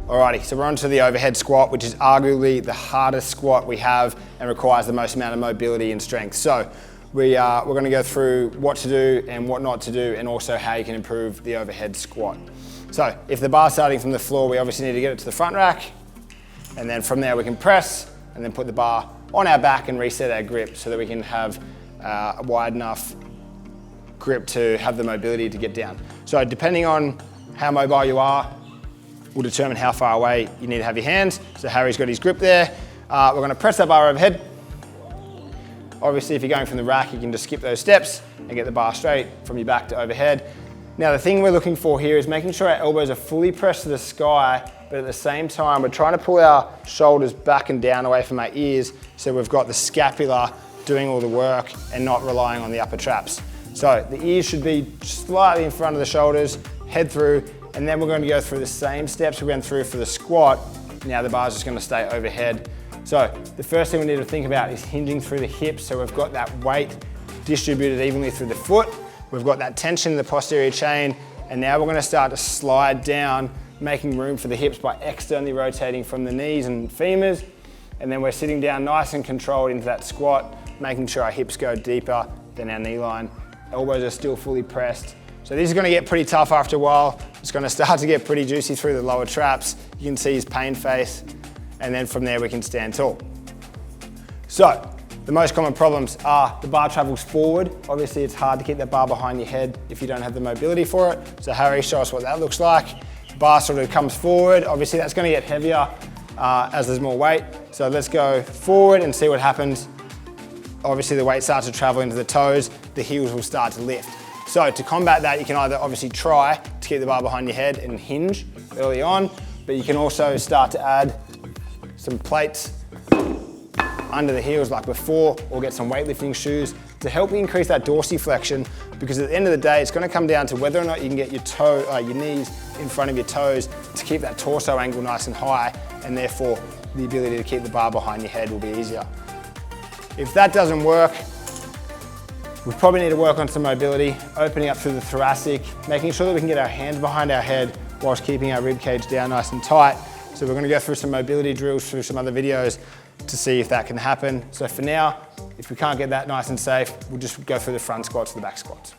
Alrighty, so we're on to the overhead squat, which is arguably the hardest squat we have and requires the most amount of mobility and strength. So we're going to go through what to do and what not to do, and also how you can improve the overhead squat. So if the bar's starting from the floor, we obviously need to get it to the front rack, and then from there we can press and then put the bar on our back and reset our grip so that we can have a wide enough grip to have the mobility to get down. So depending on how mobile you are, will determine how far away you need to have your hands. So Harry's got his grip there. We're going to press that bar overhead. Obviously, if you're going from the rack, you can just skip those steps and get the bar straight from your back to overhead. Now, the thing we're looking for here is making sure our elbows are fully pressed to the sky, but at the same time, we're trying to pull our shoulders back and down away from our ears, so we've got the scapula doing all the work and not relying on the upper traps. So the ears should be slightly in front of the shoulders, head through, and then we're going to go through the same steps we went through for the squat. Now the bar's just going to stay overhead. So the first thing we need to think about is hinging through the hips, so we've got that weight distributed evenly through the foot. We've got that tension in the posterior chain, and now we're going to start to slide down, making room for the hips by externally rotating from the knees and femurs. And then we're sitting down nice and controlled into that squat, making sure our hips go deeper than our knee line. Elbows are still fully pressed. So this is going to get pretty tough after a while. It's going to start to get pretty juicy through the lower traps. You can see his pain face, and then from there we can stand tall. So the most common problems are the bar travels forward. Obviously it's hard to keep that bar behind your head if you don't have the mobility for it. So Harry, show us what that looks like. Bar sort of comes forward. Obviously that's going to get heavier as there's more weight. So let's go forward and see what happens. Obviously the weight starts to travel into the toes. The heels will start to lift. So to combat that, you can either obviously try to keep the bar behind your head and hinge early on, but you can also start to add some plates under the heels like before, or get some weightlifting shoes to help you increase that dorsiflexion, because at the end of the day, it's going to come down to whether or not you can get your knees in front of your toes to keep that torso angle nice and high, and therefore the ability to keep the bar behind your head will be easier. If that doesn't work, we probably need to work on some mobility, opening up through the thoracic, making sure that we can get our hands behind our head whilst keeping our rib cage down nice and tight. So we're going to go through some mobility drills through some other videos to see if that can happen. So for now, if we can't get that nice and safe, we'll just go through the front squats to the back squats.